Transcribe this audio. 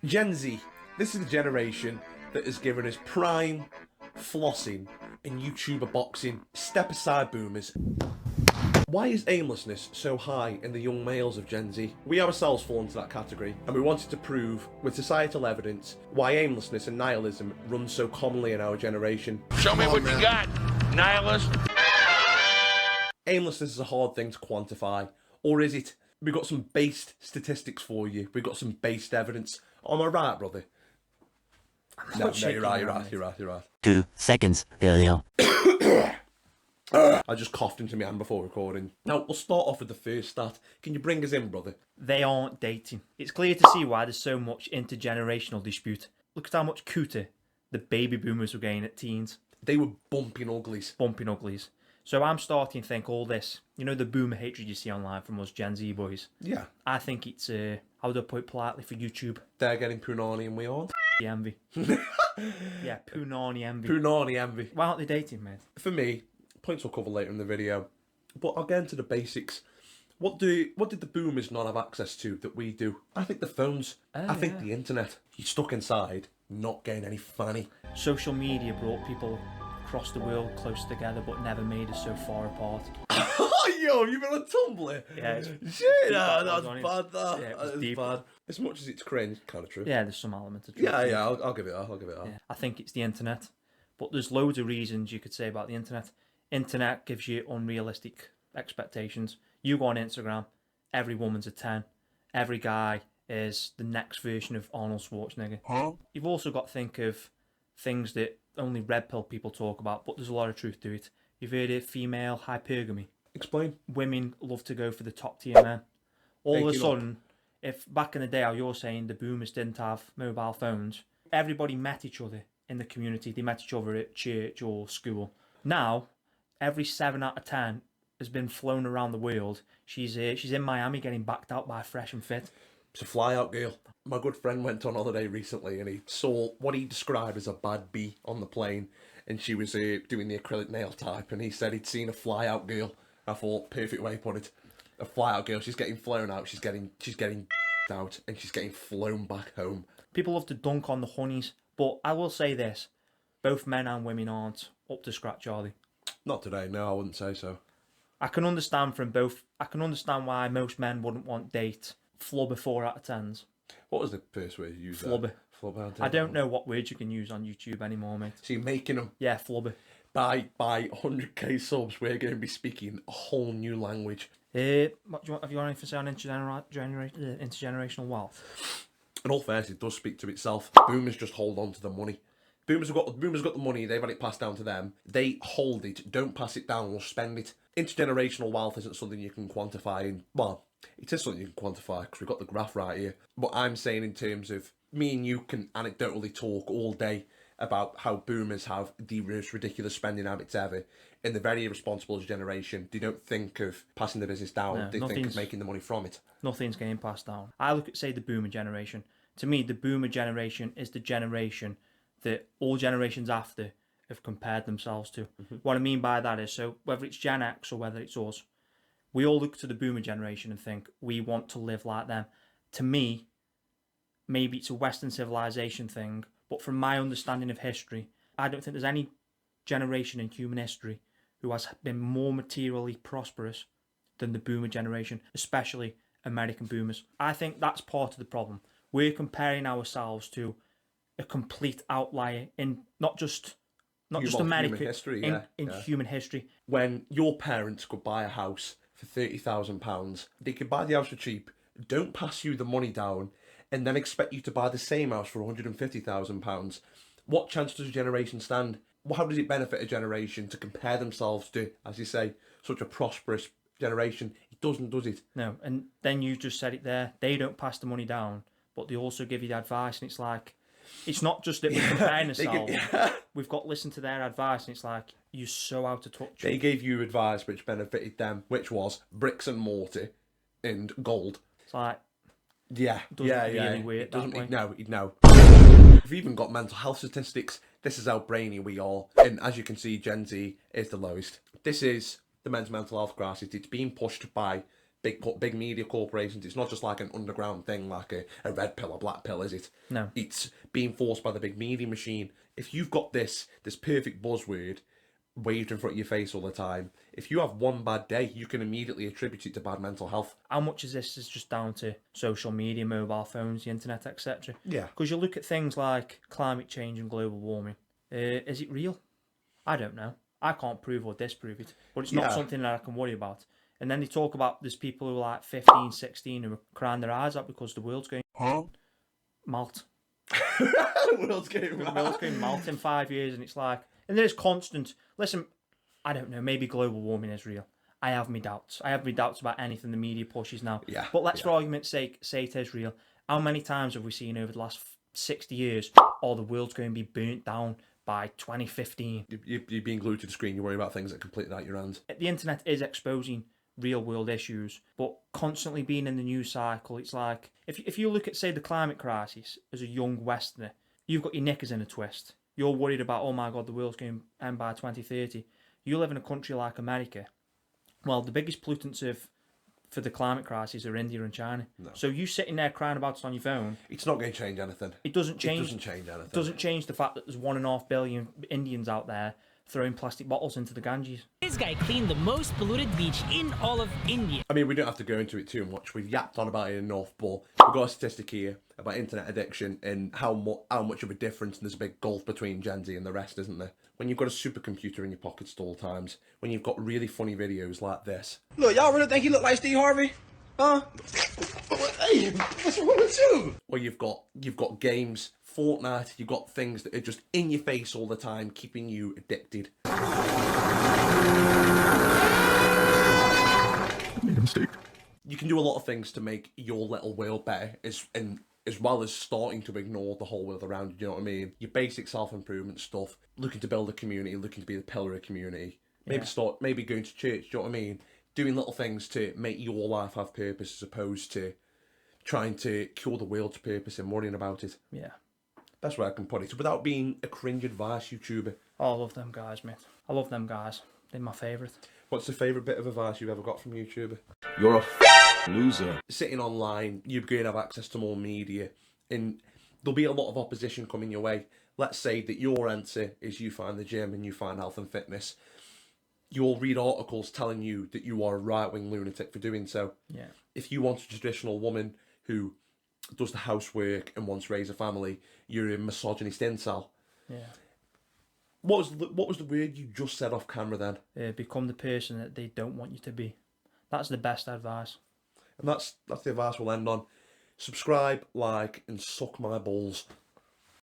Gen Z, this is the generation that has given us prime, flossing, and YouTuber boxing. Step aside, boomers. Why is aimlessness so high in the young males of Gen Z? We ourselves fall into that category, and we wanted to prove, with societal evidence, why aimlessness and nihilism run so commonly in our generation. Show me what you got, nihilist. Aimlessness is a hard thing to quantify, or is it? We've got some based statistics for you. We've got some based evidence. Am I right, brother? No, you're right. 2 seconds earlier. I just coughed into my hand before recording. Now, we'll start off with the first stat. Can you bring us in, brother? They aren't dating. It's clear to see why there's so much intergenerational dispute. Look at how much cuter the baby boomers were getting at teens. They were bumping uglies. Bumping uglies. So I'm starting to think all this, the boomer hatred you see online from us Gen Z boys. Yeah. I think it's, how would I put it politely, for YouTube? They're getting punani and we aren't. Envy. Yeah, punani envy. Punani envy. Why aren't they dating, mate? For me, points we'll cover later in the video, but I'll get into the basics. What did the boomers not have access to that we do? I think the phones. I think the internet. You're stuck inside, not getting any funny. Social media brought people across the world close together, but never made us so far apart. Yo, you've been on Tumblr? Yeah. Shit, that's bad, that. Yeah, it was That is deep. bad. As much as it's cringe, kind of true. Yeah, there's some element of truth. Yeah, I'll give it that. Yeah, I think it's the internet. But there's loads of reasons you could say about the internet. Internet gives you unrealistic expectations. You go on Instagram, every woman's a 10. Every guy is the next version of Arnold Schwarzenegger. Huh? You've also got to think of things that only red pill people talk about, but there's a lot of truth to it. You've heard of female hypergamy. Explain. Women love to go for the top tier men. All of a Taking sudden, if back in the day how you're saying the boomers didn't have mobile phones, everybody met each other in the community. They met each other at church or school. Now, every 7 out of 10 has been flown around the world. She's in Miami getting backed out by Fresh and Fit. It's a fly-out girl. My good friend went on holiday recently and he saw what he described as a bad bee on the plane, and she was doing the acrylic nail type, and he said he'd seen a fly-out girl. I thought, perfect way to put it. A fly-out girl, she's getting flown out, she's getting out, and she's getting flown back home. People love to dunk on the honeys, but I will say this, both men and women aren't up to scratch, are they? Not today, no, I wouldn't say so. I can understand why most men wouldn't want date flubber 4 out of 10s. What was the first word you used? Flubber. Flubber. I don't know what words you can use on YouTube anymore, mate. So you're making them. Yeah, flubber. By 100k subs, we're going to be speaking a whole new language. What do you want? Have you got anything to say on intergenerational wealth? In all fairness, it does speak to itself. Boomers just hold on to the money. Boomers have got the money. They've had it passed down to them. They hold it. Don't pass it down or spend it. Intergenerational wealth isn't something you can quantify. Well, it is something you can quantify because we've got the graph right here. But I'm saying in terms of me and you can anecdotally talk all day about how boomers have the most ridiculous spending habits ever, and they're very irresponsible as a generation. They don't think of passing the business down. No, they think of making the money from it. Nothing's getting passed down. I look at, say, the boomer generation. To me, the boomer generation is the generation that all generations after have compared themselves to. Mm-hmm. What I mean by that is, so whether it's Gen X or whether it's us, we all look to the boomer generation and think we want to live like them. To me, maybe it's a Western civilization thing, but from my understanding of history, I don't think there's any generation in human history who has been more materially prosperous than the boomer generation, especially American boomers. I think that's part of the problem. We're comparing ourselves to a complete outlier in not just America, human history, in human history. When your parents could buy a house for £30,000, they could buy the house for cheap, don't pass you the money down, and then expect you to buy the same house for £150,000. What chance does a generation stand? How does it benefit a generation to compare themselves to, as you say, such a prosperous generation? It doesn't, does it? No, and then you just said it there. They don't pass the money down, but they also give you the advice, and it's like, it's not just that we're comparing ourselves. We've got to listen to their advice, and it's like, you're so out of touch. They gave you advice which benefited them, which was bricks and mortar and gold. It's like, Yeah. really work that way. No. We've even got mental health statistics. This is how brainy we are. And as you can see, Gen Z is the lowest. This is the men's mental health crisis. It's being pushed by big media corporations. It's not just like an underground thing, like a red pill or black pill, is it? No. It's being forced by the big media machine. If you've got this perfect buzzword waved in front of your face all the time, if you have one bad day, you can immediately attribute it to bad mental health. How much of this is just down to social media, mobile phones, the internet, etc.? Yeah. Because you look at things like climate change and global warming. Is it real? I don't know. I can't prove or disprove it, but it's not something that I can worry about. And then they talk about there's people who are like 15, 16 who are crying their eyes out because the world's going malt. The world's going malt in 5 years, and it's like, and there's constant. Listen, I don't know. Maybe global warming is real. I have my doubts. I have my doubts about anything the media pushes now. Yeah. But let's, for argument's sake, say it is real. How many times have we seen over the last 60 years, the world's going to be burnt down by 2015? You're being glued to the screen. You worry about things that are completely out of your hands. The internet is exposing real world issues, but constantly being in the news cycle, it's like, if you look at, say, the climate crisis as a young Westerner, you've got your knickers in a twist. You're worried about, oh my God, the world's going to end by 2030. You live in a country like America. Well, the biggest pollutants for the climate crisis are India and China. No. So you sitting there crying about it on your phone. It's not going to change anything. It doesn't change. It doesn't change anything. It doesn't change the fact that there's 1.5 billion Indians out there throwing plastic bottles into the Ganges. This guy cleaned the most polluted beach in all of India. I mean, we don't have to go into it too much. We've yapped on about it enough, but we've got a statistic here about internet addiction and how much of a difference, and there's a big gulf between Gen Z and the rest, isn't there? When you've got a supercomputer in your pockets at all times, when you've got really funny videos like this. Look, y'all really think he look like Steve Harvey? Huh? Hey, what's wrong with you? Or you've got games, Fortnite, you've got things that are just in your face all the time, keeping you addicted. I made a mistake. You can do a lot of things to make your little world better, as well as starting to ignore the whole world around you, do you know what I mean? Your basic self-improvement stuff, looking to build a community, looking to be the pillar of community. Maybe going to church, do you know what I mean? Doing little things to make your life have purpose as opposed to trying to cure the world's purpose and worrying about it. Yeah. That's where I can put it. Without being a cringe advice YouTuber. Oh, I love them guys, mate. I love them guys. They're my favourite. What's the favourite bit of advice you've ever got from YouTuber? You're a loser. Sitting online, you're going to have access to more media, and there'll be a lot of opposition coming your way. Let's say that your answer is you find the gym and you find health and fitness. You'll read articles telling you that you are a right-wing lunatic for doing so. Yeah. If you want a traditional woman who does the housework and wants to raise a family, you're a misogynist incel. Yeah. What was the word you just said off camera then? Become the person that they don't want you to be. That's the best advice. And that's the advice we'll end on. Subscribe, like, and suck my balls.